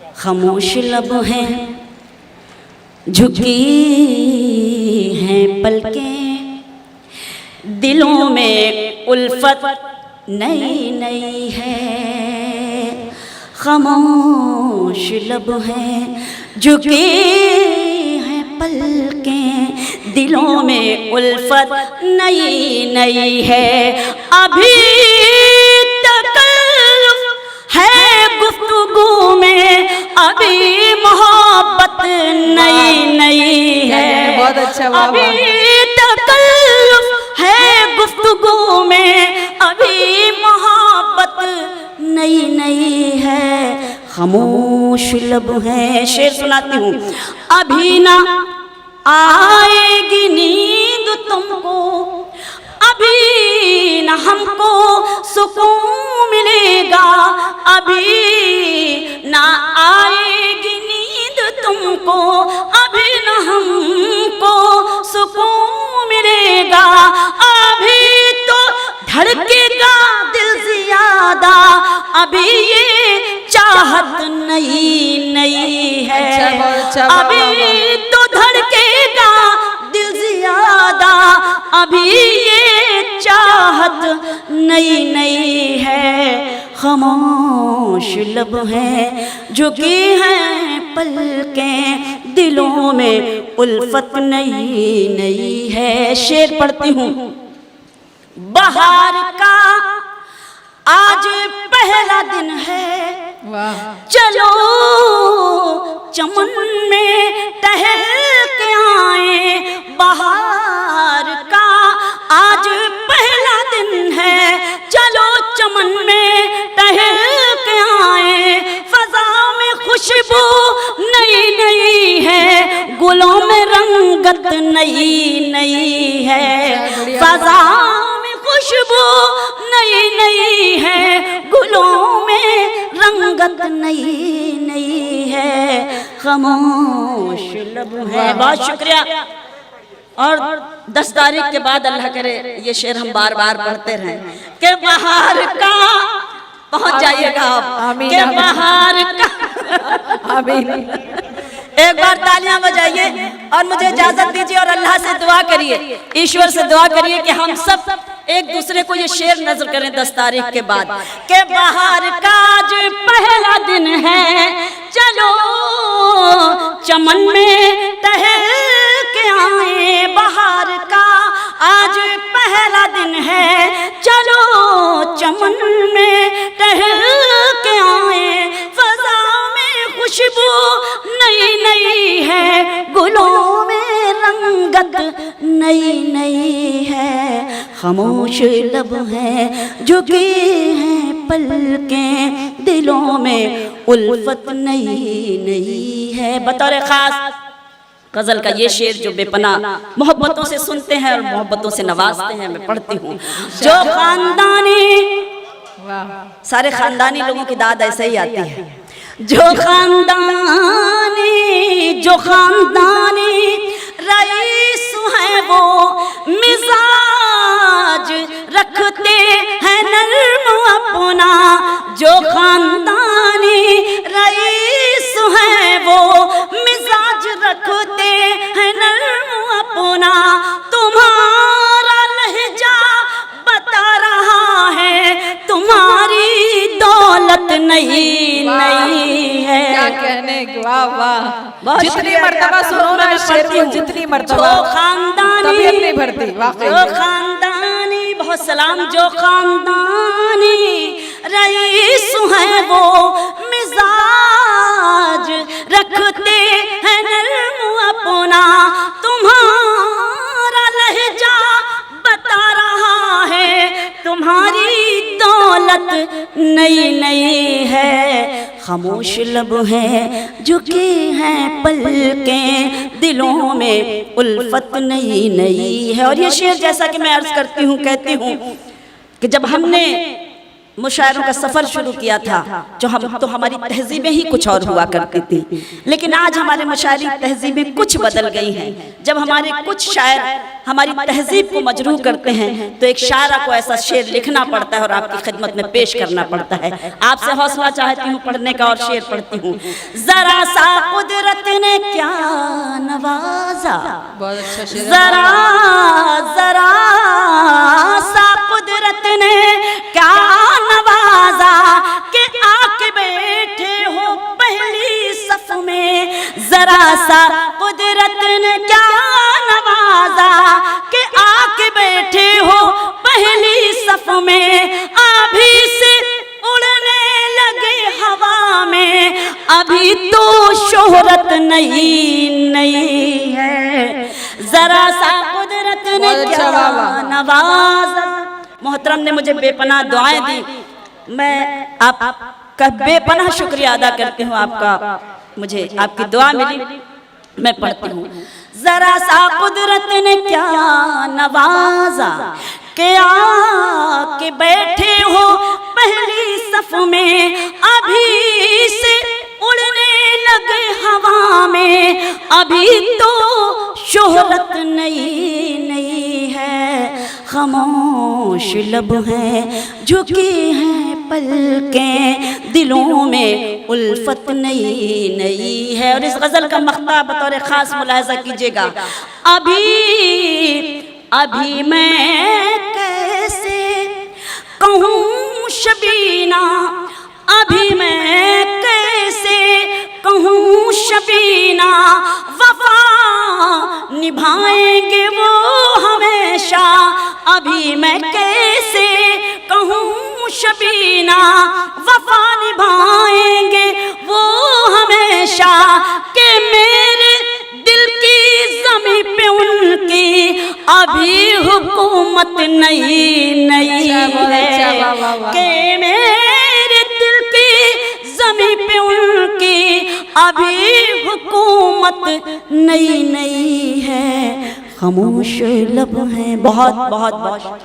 खामोश लब हैं, झुकी हैं पलकें, दिलों में उल्फत नई नई है। खामोश लब हैं, झुकी हैं पलकें, दिलों में उल्फत नई नई है। अभी है गुफ्तगू में, अभी मोहब्बत नई नई है। बहुत अच्छा। अभी तकल्लुफ है गुफ्तगू में, अभी मोहब्बत नई नई है। खामोश लब है। शेर सुनाती हूँ। अभी ना आएगी नींद तुमको, अभी न हमको सुकून मिलेगा, अभी ना आएगी नींद तुमको, अभी न हमको सुकून मिलेगा। अभी तो धड़केगा दिल ज़्यादा, अभी ये चाहत नई नई है। अभी तो धड़केगा दिल ज़्यादा, अभी ये चाहत नई नई है। खामोश लब हैं, झुकी हैं पलकें, दिलों में उल्फत नई नई है। शेर पढ़ती हूँ। बहार का आज पहला दिन है, चलो चमन में टहल के आए। बहार का आज पहला दिन है, चलो चमन में टहल के आए। फजा में खुशबू नई नई है, गुलों में रंगत नई नई है। फजा में खुशबू नई नई है, गुलों में रंगत नई नई है। खामोश लब है। बहुत शुक्रिया। और 10 तारीख के बाद अल्लाह करे ये शेर हम बार बार पढ़ते रहें कि बहार का, पहुंच जाइएगा आप, कि बहार का। आमीन। एक बार तालियां बजाइए और मुझे इजाजत दीजिए और अल्लाह से दुआ करिए, ईश्वर से दुआ करिए कि हम सब एक दूसरे को ये शेर नजर करें 10 तारीख के बाद कि बहार का आज पहला दिन है, चलो चमन में टहल के आए। बहार का आज पहला दिन है, चलो चमन में टहल के आए। फजा में खुशबू नई नई है, गुलों में रंगत नई नई है। खामोश लब हैं, झुकी हैं पलकें, दिलों में उल्फत नई नई है। बतौर खास गजल का ये शेर जो बेपना मोहब्बतों से सुनते हैं और मोहब्बतों से नवाजते हैं, मैं पढ़ती हूँ। जो खानदानी, सारे खानदानी लोगों की दाद ऐसे ही आती है। जो खानदानी रईस है वो मिजाज रखते हैं नर्म अपना। जो खानदानी रईस है वो मिजाज रखते हैं नर्म अपना। तुम्हारा लहजा बता रहा है, तुम्हारी दौलत नहीं नहीं है। क्या कहने की, वाह वाह। जितनी मर्तबा सुनो ना शेर को, जितनी मर्तबा, जो खानदानी, तबीयत नहीं भरती वाकई। जो खानदानी, बहुत सलाम। जो खानदानी रईस है वो मिजाज रखते हैं नर्म अपना। तुम्हारा लहजा बता रहा है, तुम्हारी दौलत नई नई है। खामोश लब हैं, झुकी हैं पलकें, दिलों में उल्फत नई नई है। और ये शेर जैसा कि मैं अर्ज करती हूँ, कहती हूँ कि जब हमने मुशायरों का सफर शुरू किया था, जो हम तो हमारी तहजीबें ही कुछ और हुआ करती थी, लेकिन आज हमारे मुशायरी तहजीबें कुछ बदल गई हैं। जब हमारे कुछ शायर हमारी तहजीब को मजरूह करते हैं तो एक शायरा को ऐसा शेर लिखना पड़ता है और आपकी खिदमत में पेश करना पड़ता है। आपसे हौसला चाहती हूँ पढ़ने का और शेर पढ़ती हूँ। जरा सा कुदरत ने क्या नवाजा, बहुत अच्छा शेर है। जरा जरा सा कुदरत ने क्या नवाजा कि आके बैठे हो पहली सफ में। जरा सा कुदरत ने क्या नवाजा कि आके बैठे हो पहली सफ में। अभी से उड़ने लगे हवा में, अभी तो शोहरत नहीं नहीं है। जरा सा कुदरत ने क्या नवाजा। मोहतरम ने मुझे बेपनाह दुआएं दी, मैं आपका बेपनाह शुक्रिया अदा करती हूँ। आपका मुझे आपकी दुआ मिली, मैं पढ़ती हूँ। जरा सा कुदरत ने क्या नवाजा के आके बैठे हो पहली सफ में। अभी से उड़ने लगे हवा में, अभी तो शोहरत नहीं नहीं है। खामोश लब हैं झुकी हैं पलकें, दिलों में उल्फत नई नई है। और इस गजल का मक़ता बतौर खास मुलाहिज़ा कीजिएगा। अभी मैं कैसे कहूँ शबीना, अभी मैं कैसे कहूँ शबीना, वफा निभाएंगे वो हमेशा। अभी मैं कैसे कहूँ शबीना, वफा निभाएंगे वो हमेशा। कि मेरे दिल की ज़मीं पे उनकी अभी हुकूमत नहीं नहीं है। कि मेरे दिल की ज़मीं पे उनकी अभी हुकूमत नहीं नहीं है। खामोश लब हैं। बहुत बहुत बहुत